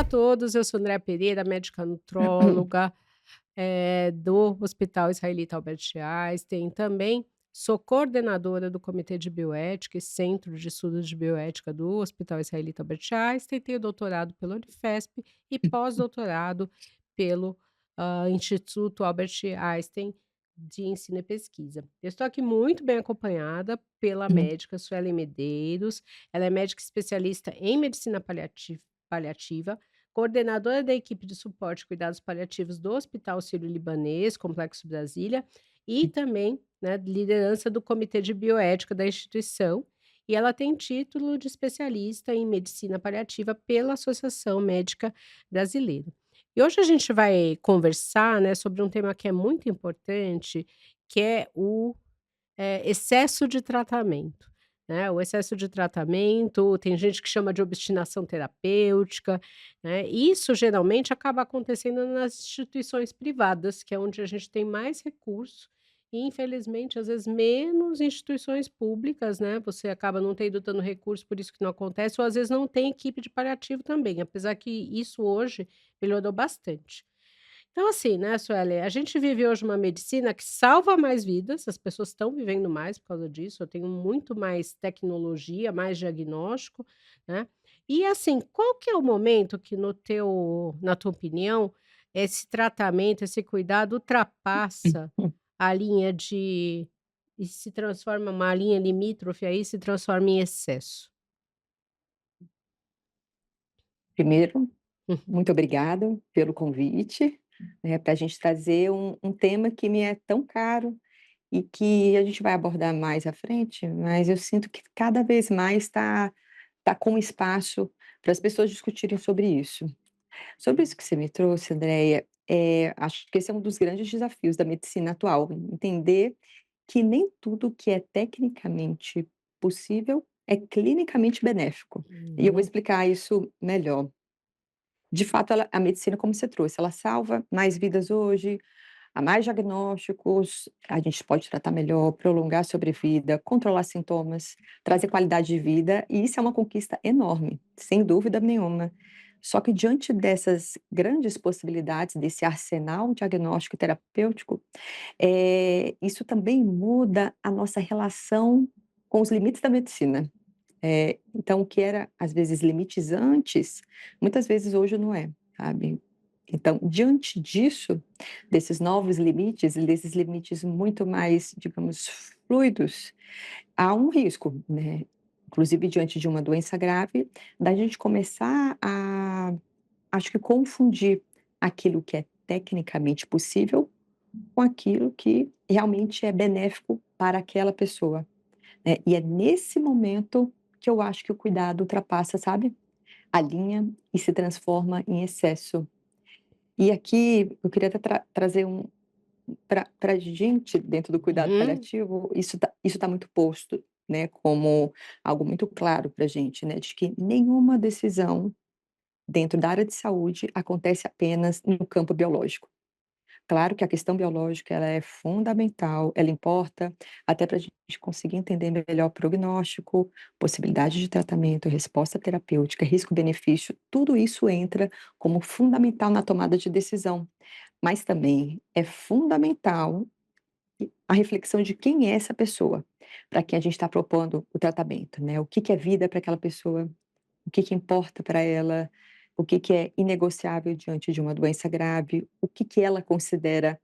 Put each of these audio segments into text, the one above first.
todos, eu sou Andréa Pereira, médica nutróloga, do Hospital Israelita Albert Einstein, também sou coordenadora do Comitê de Bioética e Centro de Estudos de Bioética do Hospital Israelita Albert Einstein, tenho doutorado pela Unifesp e pós-doutorado pelo, Instituto Albert Einstein de Ensino e Pesquisa. Eu estou aqui muito bem acompanhada pela médica Suelen Medeiros, ela é médica especialista em medicina paliativa, coordenadora da equipe de suporte e cuidados paliativos do Hospital Sírio-Libanês, Complexo Brasília, e também, né, liderança do Comitê de Bioética da instituição, e ela tem título de especialista em medicina paliativa pela Associação Médica Brasileira. E hoje a gente vai conversar, né, sobre um tema que é muito importante, que é o excesso de tratamento, né, o excesso de tratamento, tem gente que chama de obstinação terapêutica, né, isso geralmente acaba acontecendo nas instituições privadas, que é onde a gente tem mais recurso e infelizmente, às vezes, menos instituições públicas, né, você acaba não tendo tanto recurso, por isso que não acontece, ou às vezes não tem equipe de paliativo também, apesar que isso hoje melhorou bastante. Então, assim, né, Suelen, a gente vive hoje uma medicina que salva mais vidas, as pessoas estão vivendo mais por causa disso, eu tenho muito mais tecnologia, mais diagnóstico, né. E assim, qual que é o momento que na tua opinião, esse tratamento, esse cuidado ultrapassa a linha de e se transforma uma linha limítrofe aí, se transforma em excesso? Primeiro, muito obrigada pelo convite, para a gente trazer um tema que me é tão caro e que a gente vai abordar mais à frente, mas eu sinto que cada vez mais tá com espaço para as pessoas discutirem sobre isso. Sobre isso que você me trouxe, Andréia, acho que esse é um dos grandes desafios da medicina atual, entender que nem tudo que é tecnicamente possível é clinicamente benéfico. E eu vou Uhum. explicar isso melhor. De fato, a medicina, como você trouxe, ela salva mais vidas hoje, há mais diagnósticos, a gente pode tratar melhor, prolongar a sobrevida, controlar sintomas, trazer qualidade de vida, e isso é uma conquista enorme, sem dúvida nenhuma. Só que diante dessas grandes possibilidades, desse arsenal diagnóstico e terapêutico, isso também muda a nossa relação com os limites da medicina. Então o que era, às vezes, limites antes, muitas vezes hoje não é, sabe. Então, diante disso, desses novos limites e desses limites muito mais, digamos, fluidos, há um risco, né, inclusive diante de uma doença grave, da gente começar a, acho que confundir aquilo que é tecnicamente possível com aquilo que realmente é benéfico para aquela pessoa, né. E é nesse momento que eu acho que o cuidado ultrapassa, sabe, a linha e se transforma em excesso. E aqui eu queria até trazer para gente, dentro do cuidado Uhum. paliativo, isso tá muito posto, né, como algo muito claro para gente, né, de que nenhuma decisão dentro da área de saúde acontece apenas no campo biológico. Claro que a questão biológica ela é fundamental, ela importa até para a gente conseguir entender melhor prognóstico, possibilidade de tratamento, resposta terapêutica, risco-benefício, tudo isso entra como fundamental na tomada de decisão. Mas também é fundamental a reflexão de quem é essa pessoa, para quem a gente está propondo o tratamento, né? O que que é vida para aquela pessoa, o que que importa para ela, o que que é inegociável diante de uma doença grave, o que que ela considera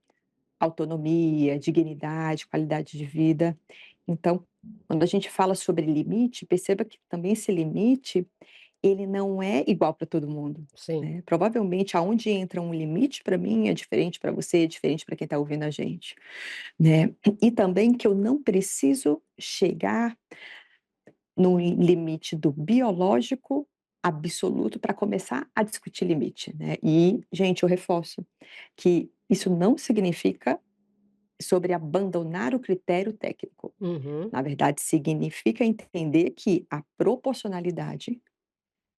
autonomia, dignidade, qualidade de vida. Então, quando a gente fala sobre limite, perceba que também esse limite, ele não é igual para todo mundo, Sim. né. Provavelmente aonde entra um limite para mim é diferente para você, é diferente para quem está ouvindo a gente, né. E também que eu não preciso chegar no limite do biológico absoluto para começar a discutir limite, né. E, gente, eu reforço que isso não significa sobre abandonar o critério técnico. Uhum. Na verdade, significa entender que a proporcionalidade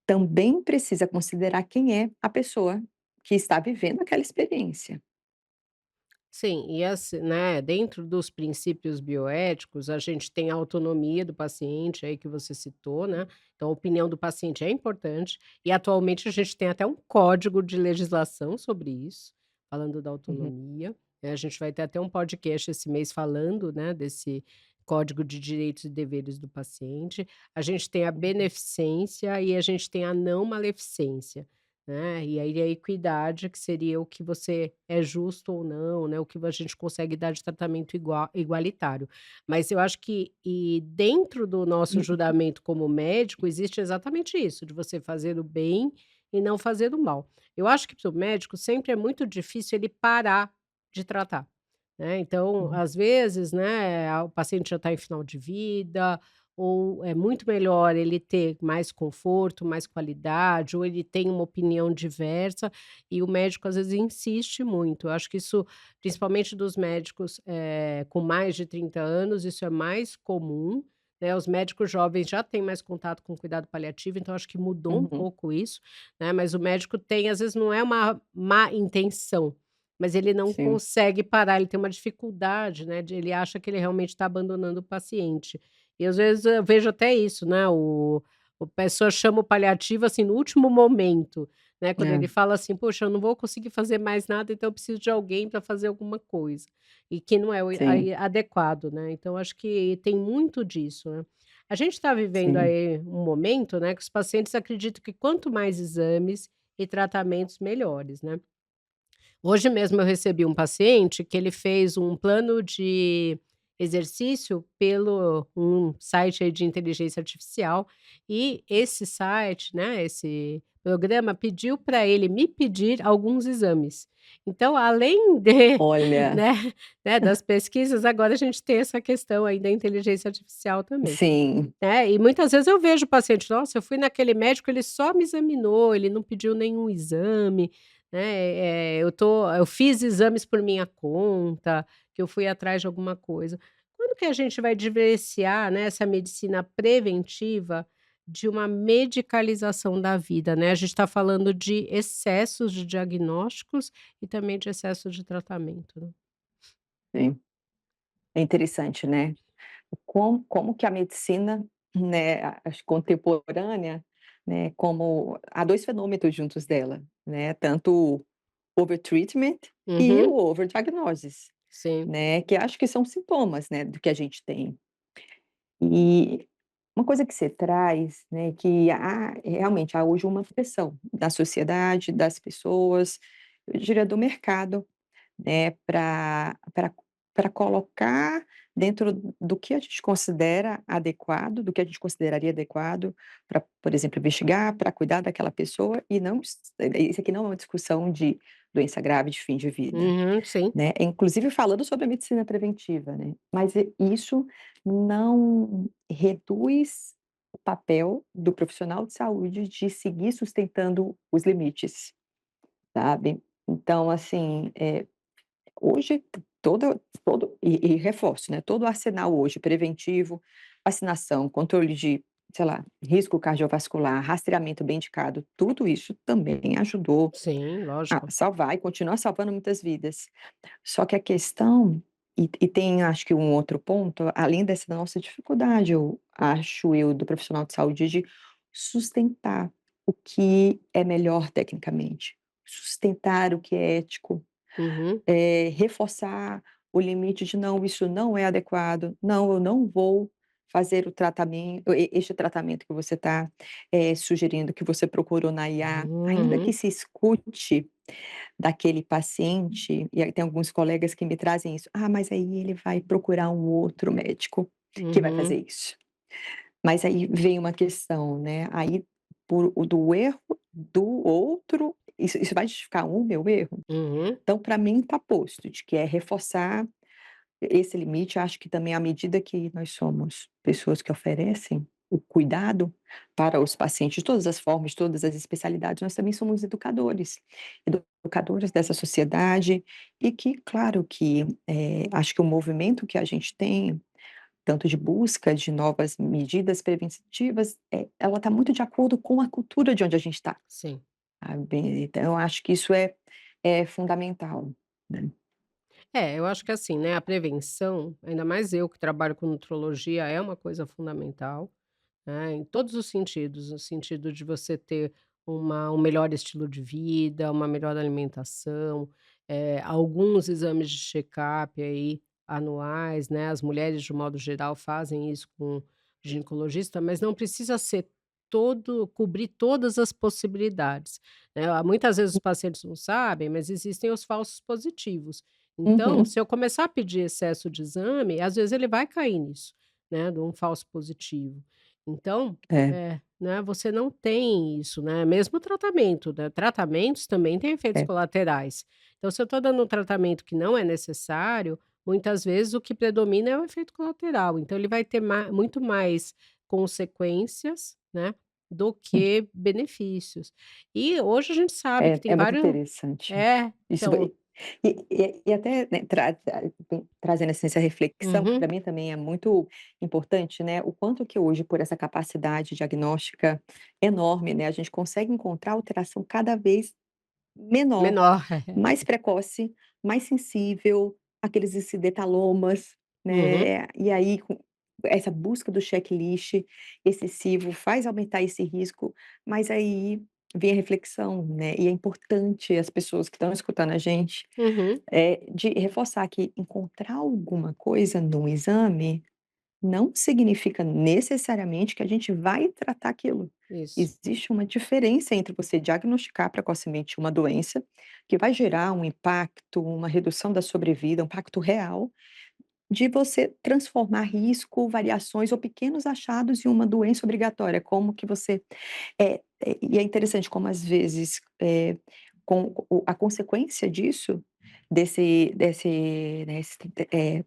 também precisa considerar quem é a pessoa que está vivendo aquela experiência. Sim, e assim, né, dentro dos princípios bioéticos, a gente tem a autonomia do paciente aí que você citou, né, então a opinião do paciente é importante, e atualmente a gente tem até um código de legislação sobre isso, falando da Uhum, autonomia, né, a gente vai ter até um podcast esse mês falando, né, desse código de direitos e deveres do paciente. A gente tem a uhum, beneficência e a gente tem a não maleficência. Né, e aí a equidade, que seria o que você é justo ou não, né, o que a gente consegue dar de tratamento igualitário. Mas eu acho que dentro do nosso julgamento como médico, existe exatamente isso, de você fazer o bem e não fazer o mal. Eu acho que para o médico sempre é muito difícil ele parar de tratar, né, então, uhum, às vezes, né, o paciente já está em final de vida, ou é muito melhor ele ter mais conforto, mais qualidade, ou ele tem uma opinião diversa, e o médico às vezes insiste muito. Eu acho que isso, principalmente dos médicos, com mais de 30 anos, isso é mais comum, né, os médicos jovens já têm mais contato com cuidado paliativo, então acho que mudou um uhum. pouco isso, né, mas o médico tem às vezes não é uma má intenção, mas ele não Sim, consegue parar, ele tem uma dificuldade, né, ele acha que ele realmente está abandonando o paciente. E às vezes eu vejo até isso, né, o pessoa chama o paliativo, assim, no último momento, né, quando é, ele fala assim: "Poxa, eu não vou conseguir fazer mais nada, então eu preciso de alguém para fazer alguma coisa", e que não é o sim, adequado, né, então acho que tem muito disso, né. A gente está vivendo sim. aí um momento, né, que os pacientes acreditam que quanto mais exames e tratamentos, melhores, né. Hoje mesmo eu recebi um paciente que ele fez um plano de exercício pelo um site aí de inteligência artificial, e esse site, né, esse programa pediu para ele me pedir alguns exames. Então, além de, Olha, né, das pesquisas, agora a gente tem essa questão aí da inteligência artificial também. sim, E muitas vezes eu vejo o paciente: "Nossa, eu fui naquele médico, ele só me examinou, ele não pediu nenhum exame, né, eu fiz exames por minha conta, que eu fui atrás de alguma coisa". Quando que a gente vai diferenciar, né, essa medicina preventiva de uma medicalização da vida, né? A gente está falando de excessos de diagnósticos e também de excesso de tratamento, né. sim. É interessante, né, como que a medicina, né, acho contemporânea, né, como há 2 fenômenos juntos dela, né, tanto o overtreatment e o Uhum, overdiagnosis, sim. né, que acho que são sintomas, né, do que a gente tem. E uma coisa que você traz, né, que há realmente há hoje uma pressão da sociedade, das pessoas, eu diria do mercado, né, para colocar dentro do que a gente considera adequado, do que a gente consideraria adequado para, por exemplo, investigar, para cuidar daquela pessoa e não isso aqui não é uma discussão de doença grave de fim de vida, Uhum, sim. né, inclusive falando sobre a medicina preventiva, né, mas isso não reduz o papel do profissional de saúde de seguir sustentando os limites, sabe. Então assim, hoje todo reforço, né, todo o arsenal hoje preventivo, vacinação, controle de, sei lá, risco cardiovascular, rastreamento bem indicado, tudo isso também ajudou Sim, a lógico. salvar e continua salvando muitas vidas. Só que a questão e tem acho que um outro ponto, além dessa nossa dificuldade, eu acho eu, do profissional de saúde, de sustentar o que é melhor tecnicamente, sustentar o que é ético, Uhum, reforçar o limite de: "Não, isso não é adequado. Não, eu não vou fazer o tratamento este tratamento que você está, sugerindo, que você procurou na IA", ainda que uhum, se escute daquele paciente, e aí tem alguns colegas que me trazem isso: "Ah, mas aí ele vai procurar um outro médico que vai uhum, fazer isso". Mas aí vem uma questão, né, aí por o do erro do outro, isso vai justificar o meu erro? uhum. Então para mim está posto, de que é reforçar esse limite. Acho que também à medida que nós somos pessoas que oferecem o cuidado para os pacientes de todas as formas, de todas as especialidades, nós também somos educadores, educadores dessa sociedade e que, claro que, acho que o movimento que a gente tem, tanto de busca de novas medidas preventivas, ela está muito de acordo com a cultura de onde a gente está, Sim. sabe. Então eu acho que isso é fundamental, né. É, eu acho que assim, né, a prevenção, ainda mais eu que trabalho com nutrologia, é uma coisa fundamental, né, em todos os sentidos, no sentido de você ter um melhor estilo de vida, uma melhor alimentação, alguns exames de check-up aí anuais, né, as mulheres de um modo geral fazem isso com ginecologista, mas não precisa ser cobrir todas as possibilidades, né. Muitas vezes os pacientes não sabem, mas existem os falsos positivos. Então, Uhum. se eu começar a pedir excesso de exame, às vezes ele vai cair nisso, né, de um falso positivo. Então, É, né, você não tem isso, né, mesmo o tratamento, né, tratamentos também têm efeitos é, colaterais. Então, se eu estou dando um tratamento que não é necessário, muitas vezes o que predomina é o efeito colateral, então ele vai ter muito mais consequências, né, do que benefícios. E hoje a gente sabe que tem é muito vários interessante. é, Isso então vai e até, né, trazendo, assim, essa reflexão que uhum, para mim também é muito importante, né, o quanto que hoje por essa capacidade diagnóstica enorme, né, a gente consegue encontrar alteração cada vez menor, menor. mais precoce, mais sensível, aqueles encindetalomas, Uhum, né, e aí com essa busca do checklist excessivo faz aumentar esse risco, mas aí vem a reflexão, né, e é importante as pessoas que estão escutando a gente, uhum, de reforçar que encontrar alguma coisa no exame não significa necessariamente que a gente vai tratar aquilo. isso. Existe uma diferença entre você diagnosticar precocemente uma doença, que vai gerar um impacto, uma redução da sobrevida, um impacto real, de você transformar risco, variações ou pequenos achados em uma doença obrigatória, como que você e é interessante como às vezes, com a consequência disso, desse, né,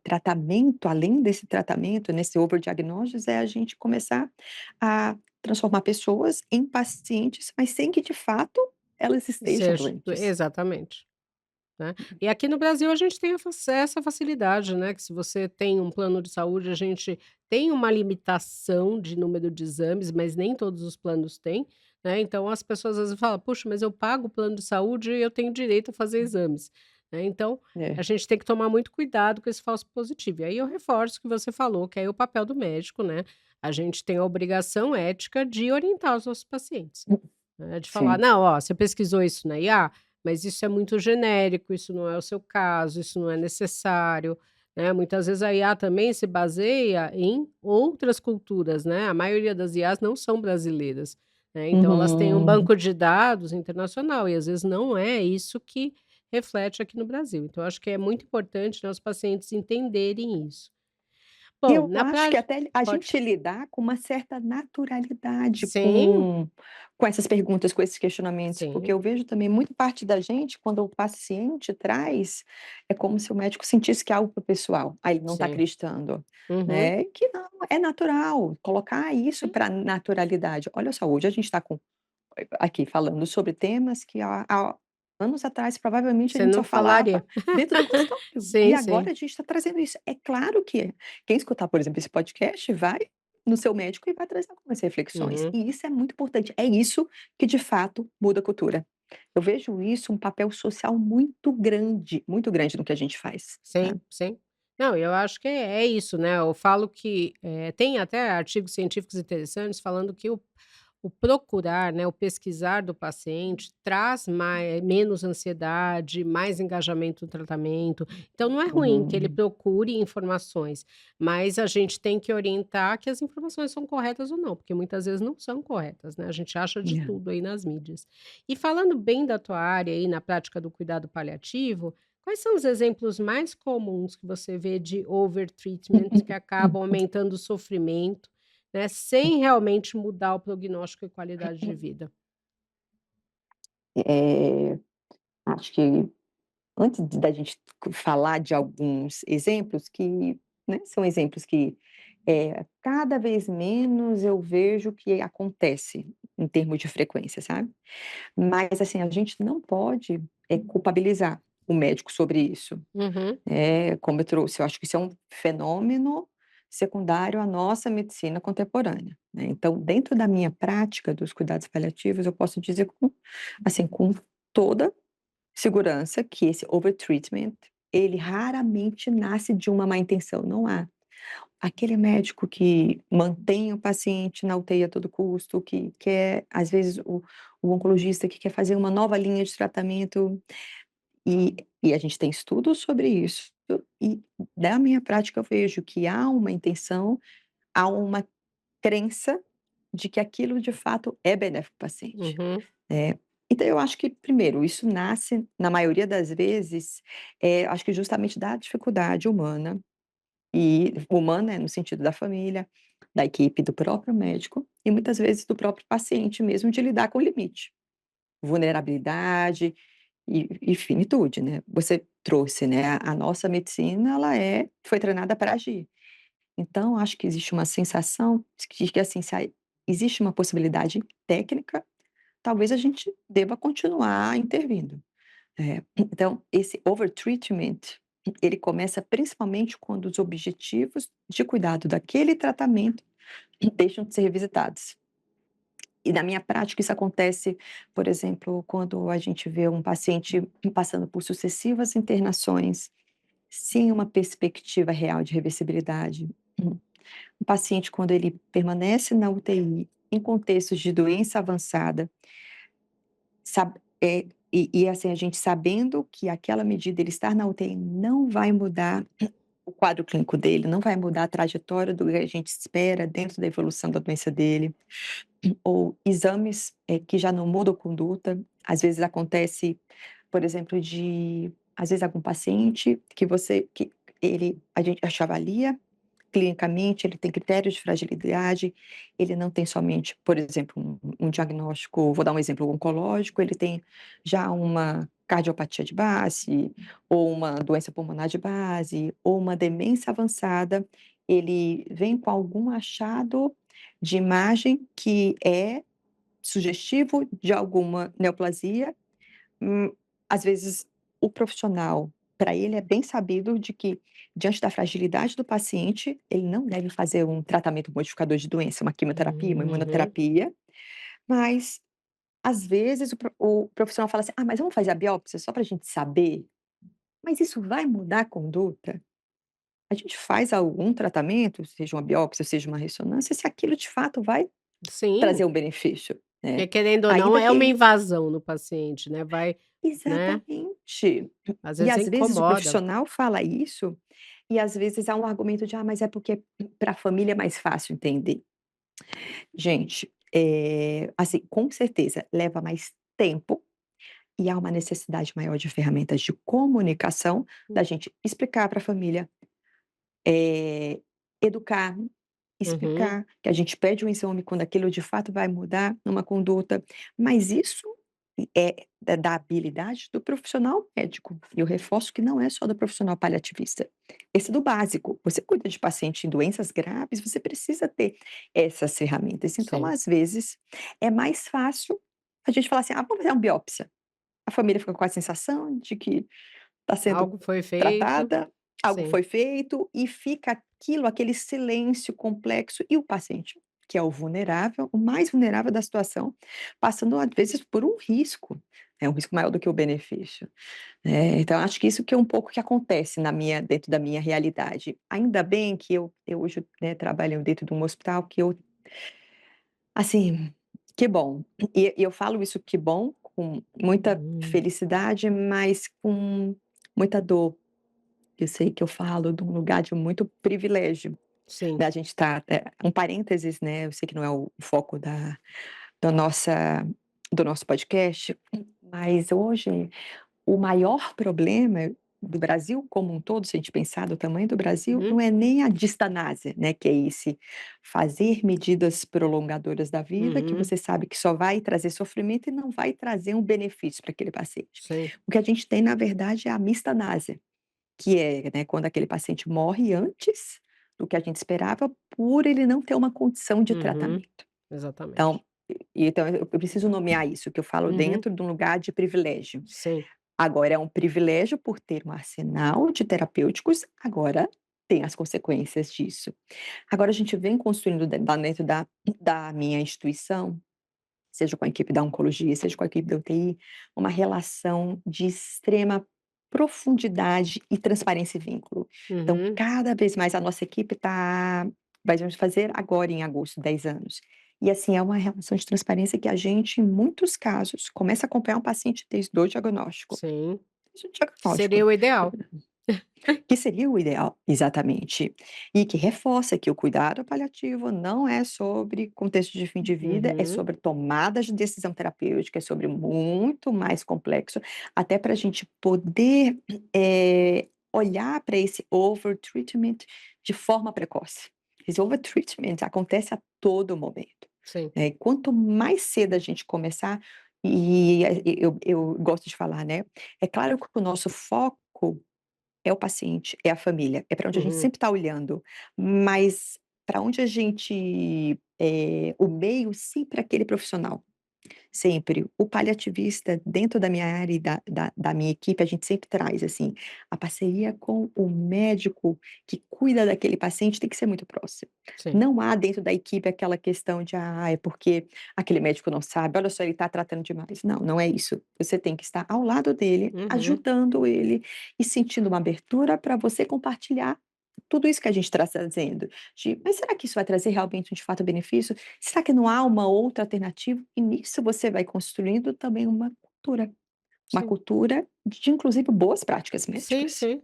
tratamento, além desse tratamento, nesse overdiagnósticos, é a gente começar a transformar pessoas em pacientes, mas sem que de fato elas estejam Seja doentes. exatamente, né. E aqui no Brasil a gente tem essa facilidade, né, que se você tem um plano de saúde, a gente tem uma limitação de número de exames, mas nem todos os planos têm, né, então as pessoas às vezes falam: "Puxa, mas eu pago o plano de saúde e eu tenho direito a fazer exames", né, então a É, gente tem que tomar muito cuidado com esse falso positivo. E aí eu reforço o que você falou, que é o papel do médico, né, a gente tem a obrigação ética de orientar os nossos pacientes. De falar: sim. "Não, ó, você pesquisou isso na IA, mas isso é muito genérico, isso não é o seu caso, isso não é necessário", né. Muitas vezes a IA também se baseia em outras culturas, né, a maioria das IAs não são brasileiras, né, então elas têm um Uhum. banco de dados internacional e às vezes não é isso que reflete aqui no Brasil. Então acho que é muito importante, né, os pacientes entenderem isso. Bom, Eu na acho que prática até a pode gente lidar com uma certa naturalidade sim, com essas perguntas, com esses questionamentos, porque sim, eu vejo também muito parte da gente, quando o paciente traz, é como se o médico sentisse que é algo para o pessoal, aí ele não está sim. acreditando, Uhum. né, que não, é natural, colocar isso Sim. para naturalidade. Olha só, hoje a gente está aqui falando sobre temas que há anos atrás provavelmente a Você gente não só falava falaria. dentro do consultório, e Sim, agora sim. a gente está trazendo isso. É claro que quem escutar, por exemplo, esse podcast vai no seu médico e vai trazer algumas reflexões, Uhum. e isso é muito importante, é isso que de fato muda a cultura. Eu vejo isso um papel social muito grande no que a gente faz, né. Sim, sim. Não, eu acho que é isso, né, eu falo que, tem até artigos científicos interessantes falando que o procurar, né, o pesquisar do paciente traz menos ansiedade, mais engajamento no tratamento. Então não é ruim que ele Uhum. procure informações, mas a gente tem que orientar que as informações são corretas ou não, porque muitas vezes não são corretas, né, a gente acha de É. tudo aí nas mídias. E falando bem da tua área aí na prática do cuidado paliativo, quais são os exemplos mais comuns que você vê de overtreatment que acabam aumentando o sofrimento, né, sem realmente mudar o prognóstico e qualidade de vida? Eh, acho que antes da gente falar de alguns exemplos que, né, são exemplos que, cada vez menos eu vejo que acontece em termos de frequência, sabe. Mas, assim, a gente não pode, culpabilizar o médico sobre isso. Uhum, Como eu trouxe, eu acho que isso é um fenômeno secundário à nossa medicina contemporânea, né. Então, dentro da minha prática dos cuidados paliativos, eu posso dizer com, assim, com toda segurança que esse overtreatment ele raramente nasce de uma má intenção, não há. Aquele médico que mantém o paciente na UTI a todo custo, que quer, às vezes, o oncologista que quer fazer uma nova linha de tratamento, e a gente tem estudos sobre isso, e da minha prática eu vejo que há uma intenção, há uma crença de que aquilo de fato é benéfico para o paciente. Uhum, Então eu acho que primeiro, isso nasce, na maioria das vezes, acho que justamente da dificuldade humana, e humana, no sentido da família, da equipe, do próprio médico, e muitas vezes do próprio paciente mesmo, de lidar com o limite, vulnerabilidade e finitude, né. Você trouxe, né, a nossa medicina, ela foi treinada para agir. Então acho que existe uma sensação de que, assim, se existe uma possibilidade técnica, talvez a gente deva continuar intervindo. Então esse overtreatment, ele começa principalmente quando os objetivos de cuidado daquele tratamento deixam de ser revisitados. E na minha prática isso acontece, por exemplo, quando a gente vê um paciente passando por sucessivas internações, sem uma perspectiva real de reversibilidade. Um paciente quando ele permanece na UTI, em contextos de doença avançada, assim, a gente sabendo que aquela medida, ele estar na UTI, não vai mudar o quadro clínico dele, não vai mudar a trajetória do que a gente espera dentro da evolução da doença dele, ou exames, que já não mudam a conduta. Às vezes acontece, por exemplo, às vezes algum paciente que a gente avalia clinicamente, ele tem critérios de fragilidade, ele não tem somente, por exemplo, um diagnóstico, vou dar um exemplo oncológico, ele tem já uma cardiopatia de base, ou uma doença pulmonar de base, ou uma demência avançada, ele vem com algum achado de imagem que é sugestivo de alguma neoplasia. Às vezes, o profissional, para ele é bem sabido de que, diante da fragilidade do paciente, ele não deve fazer um tratamento modificador de doença, uma quimioterapia, uma uhum. imunoterapia, mas, às vezes, o profissional fala assim: "Ah, mas vamos fazer a biópsia só para a gente saber?". Mas isso vai mudar a conduta? A gente faz algum tratamento, seja uma biópsia, seja uma ressonância, se aquilo de fato vai Sim, trazer um benefício, porque né. querendo ou não Ainda é que uma ele invasão no paciente, né, vai, né, Exatamente. às E vezes às vezes o incomoda. profissional fala isso, e às vezes há um argumento de: "Ah, mas é porque para a família é mais fácil entender". Gente, assim, com certeza leva mais tempo e há uma necessidade maior de ferramentas de comunicação, da gente explicar para a família, educar, Uhum, explicar que a gente pede um exame quando aquilo de fato vai mudar uma conduta, mas isso é da habilidade do profissional médico. E eu reforço que não é só do profissional paliativista. Esse é do básico. Você cuida de paciente em doenças graves, você precisa ter essas ferramentas. Então, sim. às vezes, é mais fácil a gente falar assim: "Ah, vamos fazer uma biópsia". A família fica com a sensação de que está sendo Algo foi feito, tratada, algo sim, foi feito e fica aquilo, aquele silêncio complexo e o paciente, que é o vulnerável, o mais vulnerável da situação, passando às vezes por um risco, é um risco maior do que o benefício. Então acho que isso que é um pouco que acontece dentro da minha realidade. Ainda bem que eu hoje, né, trabalho dentro de um hospital que eu assim, que bom. E eu falo isso "que bom", com muita hum, felicidade, mas com muita dor. Eu sei que eu falo de um lugar de muito privilégio, sim, da gente tá um parênteses, né, eu sei que não é o foco da nossa do nosso podcast, mas hoje o maior problema do Brasil como um todo, se a gente pensar do tamanho do Brasil, não uhum, é nem a distanásia, né, que é esse fazer medidas prolongadoras da vida, que uhum, você sabe que só vai trazer sofrimento e não vai trazer um benefício para aquele paciente. sim, O que a gente tem, na verdade, é a mistanásia, que é, né, quando aquele paciente morre antes do que a gente esperava, por ele não ter uma condição de uhum, tratamento. Então, exatamente. então eu preciso nomear isso, que eu falo Uhum, dentro de um lugar de privilégio. sim, Agora é um privilégio por ter um arsenal de terapêuticos, agora tem as consequências disso. Agora a gente vem construindo dentro da minha instituição, seja com a equipe da oncologia, seja com a equipe da UTI, uma relação de extrema profundidade e transparência e vínculo. Então, Uhum, cada vez mais a nossa equipe vamos fazer agora em agosto 10 anos. E assim, é uma relação de transparência que a gente, em muitos casos, começa a acompanhar um paciente desde o diagnóstico. sim. Desde o Que seria diagnóstico. o ideal. Que seria o ideal, exatamente. E que reforça que o cuidado paliativo não é sobre contexto de fim de vida, é Uhum, sobre tomadas de decisão terapêutica, é sobre muito mais complexo, até para a gente poder olhar para esse over-treatment de forma precoce. Esse over-treatment acontece a todo momento. sim. Né? E quanto mais cedo a gente começar, e eu gosto de falar, né? É claro que o nosso foco é o paciente, é a família, é para onde a gente Uhum, sempre está olhando, mas para onde a gente o meio sempre é aquele profissional, sempre. O paliativista dentro da minha área e da minha equipe, a gente sempre traz, assim, a parceria com o médico que cuida daquele paciente tem que ser muito próximo. sim. Não há dentro da equipe aquela questão de: "Ah, é porque aquele médico não sabe, olha só, ele está tratando demais". Não, não é isso. Você tem que estar ao lado dele, Uhum, ajudando ele e sentindo uma abertura para você compartilhar tudo isso que a gente está trazendo, mas será que isso vai trazer realmente, de fato, benefício? Será que não há uma outra alternativa? E nisso você vai construindo também uma sim. cultura de inclusive boas práticas Sim, médicas. sim.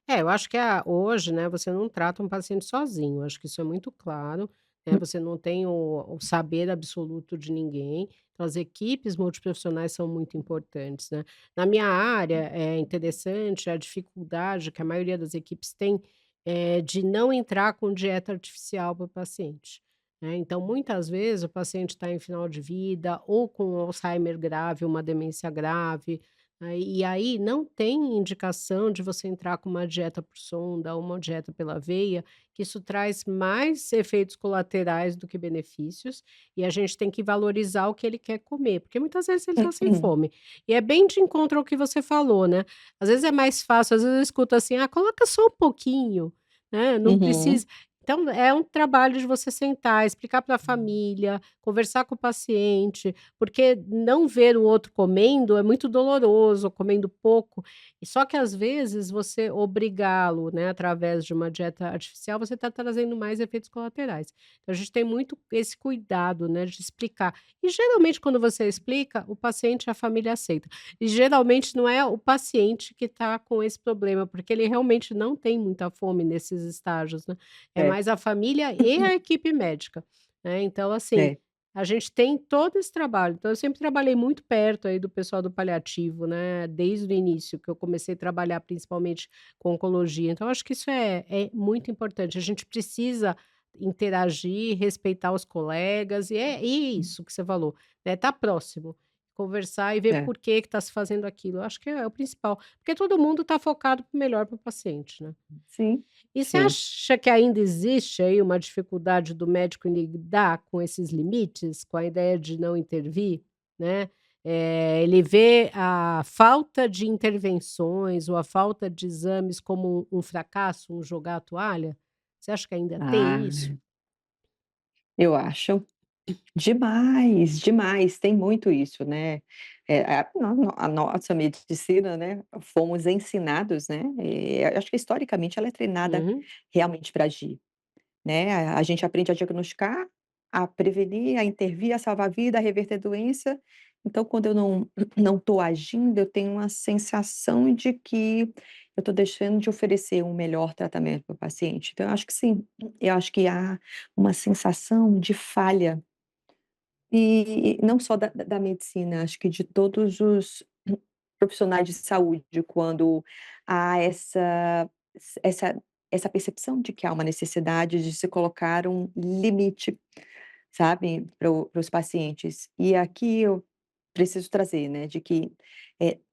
É, eu acho que hoje, né, você não trata um paciente sozinho, eu acho que isso é muito claro, né, Hum, você não tem o saber absoluto de ninguém, então as equipes multiprofissionais são muito importantes, né. Na minha área, é interessante a dificuldade que a maioria das equipes tem, de não entrar com dieta artificial para o paciente, né. Então muitas vezes o paciente está em final de vida ou com Alzheimer grave, uma demência grave, e aí não tem indicação de você entrar com uma dieta por sonda ou uma dieta pela veia, que isso traz mais efeitos colaterais do que benefícios, e a gente tem que valorizar o que ele quer comer, porque muitas vezes ele está sem fome. E é bem de encontro ao que você falou, né. Às vezes é mais fácil, às vezes eu escuto assim: "Ah, coloca só um pouquinho, né, não uhum, precisa". Então é um trabalho de você sentar, explicar para a família, conversar com o paciente, porque não ver o outro comendo é muito doloroso, comendo pouco, e só que às vezes você obrigá-lo, né, através de uma dieta artificial, você está trazendo mais efeitos colaterais. Então a gente tem muito esse cuidado, né, de explicar. E geralmente quando você explica, o paciente e a família aceita. E geralmente não é o paciente que está com esse problema, porque ele realmente não tem muita fome nesses estágios, né, é é, mais a família e a equipe médica, né, então assim, é. a gente tem todo esse trabalho, então eu sempre trabalhei muito perto aí do pessoal do paliativo, né, desde o início que eu comecei a trabalhar principalmente com oncologia, então acho que isso é muito importante, a gente precisa interagir, respeitar os colegas e isso que você falou, né, estar próximo, conversar e ver É, por que que está se fazendo aquilo, eu acho que é o principal, porque todo mundo está focado para o melhor para o paciente, né. sim, E você sim. acha que ainda existe aí uma dificuldade do médico em lidar com esses limites, com a ideia de não intervir, né? Ele vê a falta de intervenções ou a falta de exames como um fracasso, um jogar a toalha? Você acha que ainda tem Ah, isso? eu acho. Demais, demais, tem muito isso, né. A nossa medicina, né, fomos ensinados, né, acho que historicamente ela é treinada Uhum, realmente para agir. Né, a gente aprende a diagnosticar, a prevenir, a intervir, a salvar a vida, a reverter doença. Então, quando eu não estou agindo, eu tenho uma sensação de que eu estou deixando de oferecer um melhor tratamento para o paciente. Então, eu acho que sim, eu acho que há uma sensação de falha, e não só da medicina, acho que de todos os profissionais de saúde, quando há essa essa percepção de que há uma necessidade de se colocar um limite, sabe, para os pacientes. E aqui eu preciso trazer, né, de que,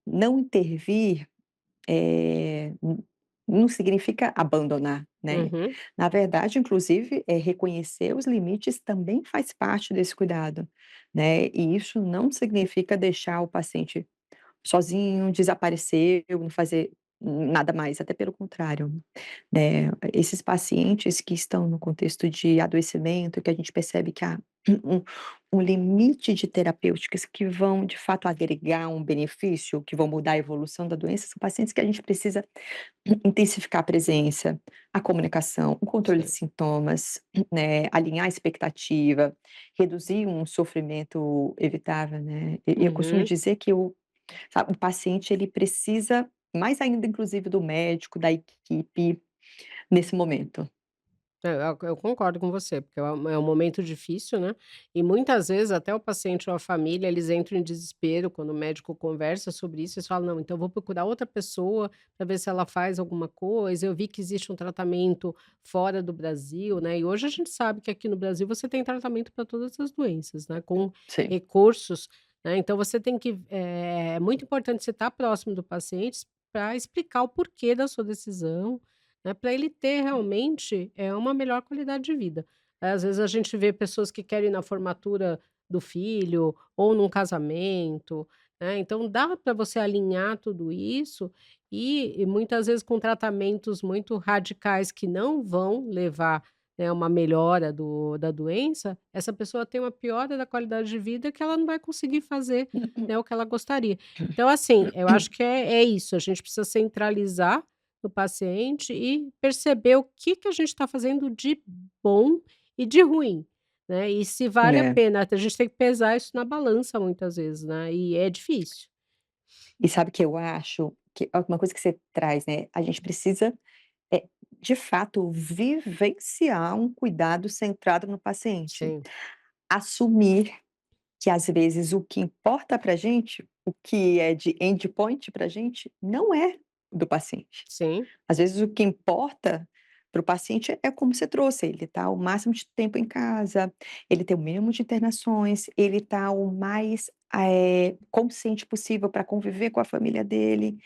não intervir, não significa abandonar, né. uhum, Na verdade, inclusive, reconhecer os limites também faz parte desse cuidado, né, e isso não significa deixar o paciente sozinho, desapareceu, não fazer nada mais, até pelo contrário, né. Esses pacientes que estão no contexto de adoecimento, que a gente percebe que, um um limite de terapêuticas que vão, de fato, agregar um benefício, que vão mudar a evolução da doença, são pacientes que a gente precisa intensificar a presença, a comunicação, o controle de Sim. sintomas, né, alinhar a expectativa, reduzir um sofrimento evitável, né. E eu costumo Uhum. dizer que o paciente ele precisa mais ainda inclusive do médico, da equipe, nesse momento. Eu concordo com você, porque é um momento difícil, né, e muitas vezes até o paciente ou a família, eles entram em desespero quando o médico conversa sobre isso, eles falam: "Não, então eu vou procurar outra pessoa para ver se ela faz alguma coisa, eu vi que existe um tratamento fora do Brasil", né, e hoje a gente sabe que aqui no Brasil você tem tratamento para todas as doenças, né, com Sim. recursos, né, então você tem que é muito importante você estar próximo do paciente para explicar o porquê da sua decisão, né, para ele ter realmente, uma melhor qualidade de vida. Às vezes a gente vê pessoas que querem ir na formatura do filho ou num casamento, né, então dá para você alinhar tudo isso e muitas vezes com tratamentos muito radicais que não vão levar, né, a uma melhora da doença, essa pessoa tem uma piora da qualidade de vida que ela não vai conseguir fazer, né, o que ela gostaria. Então assim, eu acho que é isso, a gente precisa centralizar do paciente e perceber o que que a gente está fazendo de bom e de ruim, né, e se vale a É. pena, a gente tem que pesar isso na balança muitas vezes, né, e é difícil. E sabe que eu acho que uma coisa que você traz, né, a gente precisa, de fato, vivenciar um cuidado centrado no paciente. Sim, Assumir que, às vezes, o que importa pra gente, o que é de endpoint pra gente, não é do paciente. sim, Às vezes o que importa para o paciente é como você trouxe, ele está o máximo de tempo em casa, ele tem o mínimo de internações, ele está o mais, consciente possível para conviver com a família dele.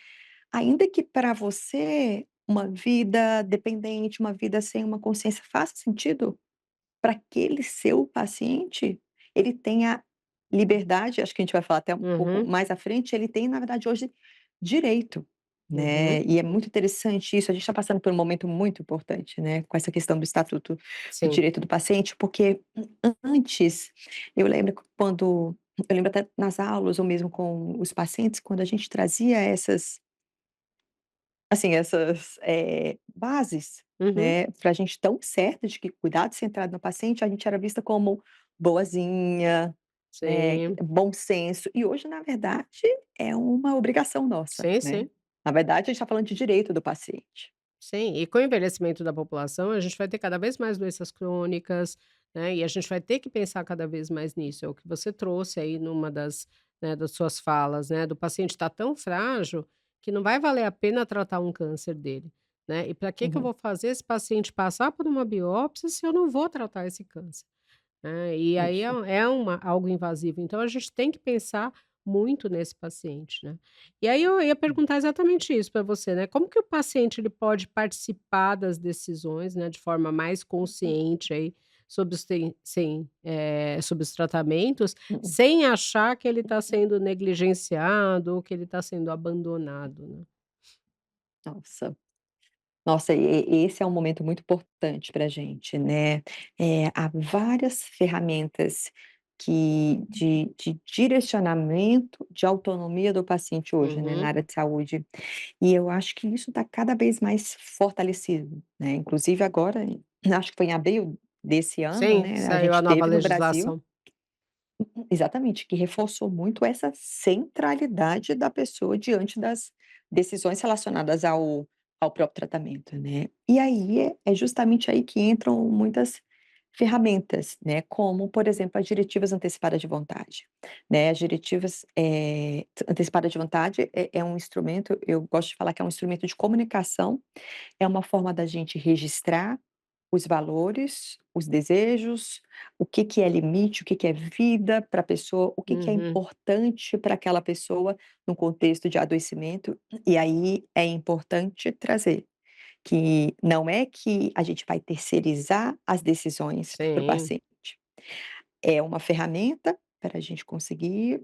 Ainda que para você uma vida dependente, uma vida sem uma consciência faça sentido, para aquele seu paciente, ele tem a liberdade, acho que a gente vai falar até um pouco uhum, mais à frente, ele tem, na verdade, hoje, direito, uhum, né, e é muito interessante isso, a gente está passando por um momento muito importante, né, com essa questão do Estatuto do sim, Direito do Paciente, porque antes, eu lembro até nas aulas ou mesmo com os pacientes, quando a gente trazia essas, bases, uhum, né, pra gente tão certa de que cuidado centrado no paciente, a gente era vista como boazinha, né, sim, bom senso, e hoje, na verdade, é uma obrigação nossa, sim, né. sim. Na verdade, a gente está falando de direito do paciente. Sim, e com o envelhecimento da população, a gente vai ter cada vez mais doenças crônicas, né, e a gente vai ter que pensar cada vez mais nisso. É o que você trouxe aí numa das, né, das suas falas, né, do paciente estar tão frágil que não vai valer a pena tratar um câncer dele, né? E para que eu Uhum, vou fazer esse paciente passar por uma biópsia se eu não vou tratar esse câncer? E aí isso. algo invasivo, então a gente tem que pensar muito nesse paciente, né. E aí eu ia perguntar exatamente isso para você, né, como que o paciente ele pode participar das decisões, né, de forma mais consciente aí sobre sobre os tratamentos, Uhum. sem achar que ele está sendo negligenciado ou que ele está sendo abandonado, né? Nossa. Nossa, esse é um momento muito importante para a gente, né. Há várias ferramentas de direcionamento, de autonomia do paciente hoje, né, na Uhum. área de saúde. E eu acho que isso está cada vez mais fortalecido, né, inclusive agora, acho que foi em abril desse ano, Sim, né, a saiu a gente nova teve no Brasil legislação. exatamente, que reforçou muito essa centralidade da pessoa diante das decisões relacionadas ao próprio tratamento, né. E aí é justamente aí que entram muitas ferramentas, né, como, por exemplo, as diretivas antecipadas de vontade, né. As diretivas, antecipadas de vontade é um instrumento, eu gosto de falar que é um instrumento de comunicação, é uma forma da gente registrar os valores, os desejos, o que que é limite, o que que é vida para a pessoa, o que que é Uhum. importante para aquela pessoa no contexto de adoecimento, e aí é importante trazer que não é que a gente vai terceirizar as decisões para o Sim. paciente. É uma ferramenta, para a gente conseguir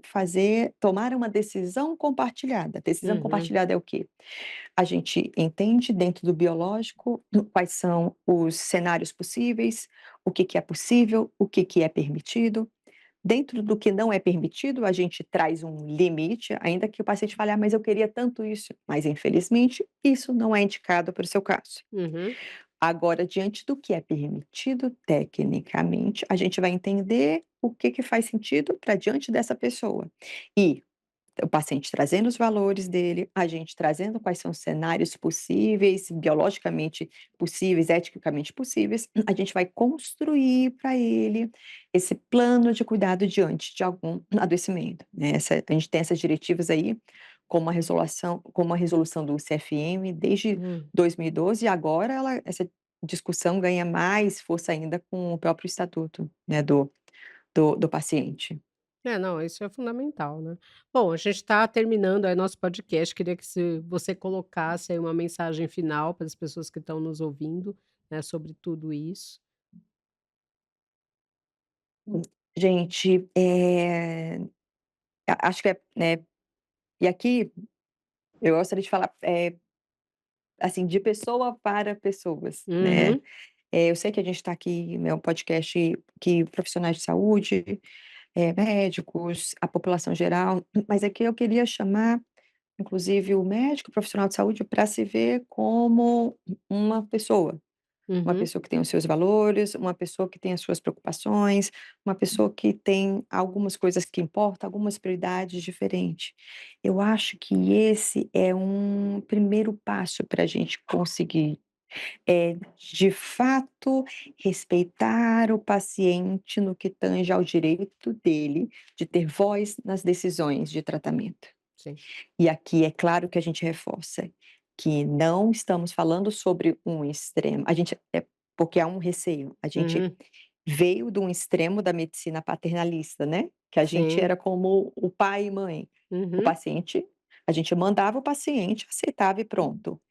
tomar uma decisão compartilhada. Decisão Uhum, compartilhada é o quê? A gente entende dentro do biológico quais são os cenários possíveis, o que que é possível, o que que é permitido. Dentro do que não é permitido, a gente traz um limite, ainda que o paciente fale: "Ah, mas eu queria tanto isso", mas infelizmente isso não é indicado para o seu caso. uhum, Agora, diante do que é permitido tecnicamente, a gente vai entender o que que faz sentido para diante dessa pessoa. E o paciente trazendo os valores dele, a gente trazendo quais são os cenários possíveis, biologicamente possíveis, eticamente possíveis, a gente vai construir para ele esse plano de cuidado diante de algum adoecimento, né. A gente tem essas diretivas aí, como a resolução do CFM desde hum. 2012 e agora essa discussão ganha mais força ainda com o próprio estatuto, né, do paciente. É, não, isso é fundamental, né. Bom, a gente está terminando aí nosso podcast, queria que se você colocasse aí uma mensagem final para as pessoas que estão nos ouvindo, né, sobre tudo isso. Gente, acho que né, e aqui eu gostaria de falar, assim, de pessoa para pessoas, né. Uhum, Eu sei que a gente está aqui, é um podcast que profissionais de saúde, médicos, a população geral, mas aqui eu queria chamar, inclusive, o médico, o profissional de saúde, para se ver como uma uhum, pessoa que tem os seus valores, uma pessoa que tem as suas preocupações, uma pessoa que tem algumas coisas que importam, algumas prioridades diferentes. Eu acho que esse é um primeiro passo para a gente conseguir, de fato, respeitar o paciente no que tange ao direito dele de ter voz nas decisões de tratamento. sim. E aqui é claro que a gente reforça que não estamos falando sobre um extremo. Porque há um receio. A gente Uhum, veio de um extremo da medicina paternalista, né, que a gente sim. era como o pai e mãe. O Uhum, paciente a gente mandava o paciente, aceitava e pronto.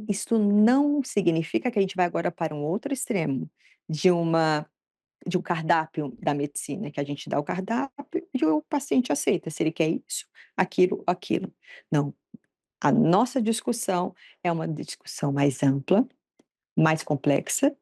Isso não significa que a gente vai agora para um outro extremo, de uma de um cardápio da medicina, que a gente dá o cardápio e o paciente aceita, se ele quer isso, aquilo, aquilo. Não, a nossa discussão é uma discussão mais ampla, mais complexa,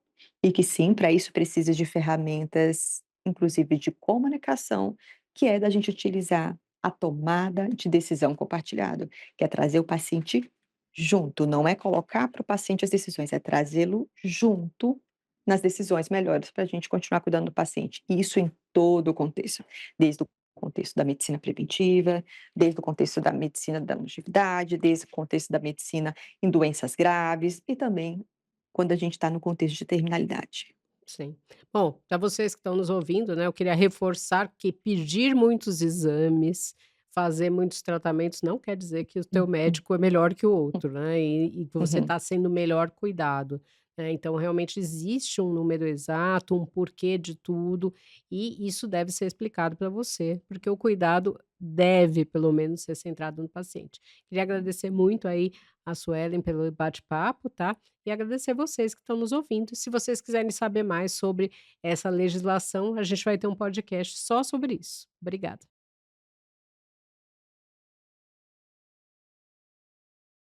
e que sim, para isso precisa de ferramentas, inclusive de comunicação, que é da gente utilizar a tomada de decisão compartilhado, que é trazer o paciente junto, não é colocar para o paciente as decisões, é trazê-lo junto nas decisões melhores para a gente continuar cuidando do paciente. E isso em todo o contexto, desde o contexto da medicina preventiva, desde o contexto da medicina da longevidade, desde o contexto da medicina em doenças graves e também quando a gente está no contexto de terminalidade. sim. Bom, para vocês que estão nos ouvindo, né, eu queria reforçar que pedir muitos exames, fazer muitos tratamentos, não quer dizer que o teu Uhum, médico é melhor que o outro, né, e que você uhum, está sendo melhor cuidado, né. Então realmente existe um número exato, um porquê de tudo, e isso deve ser explicado para você, porque o cuidado deve, pelo menos, ser centrado no paciente. Queria agradecer muito aí a Suelen pelo bate-papo, tá. E agradecer vocês que estão nos ouvindo. E se vocês quiserem saber mais sobre essa legislação, a gente vai ter um podcast só sobre isso. Obrigada.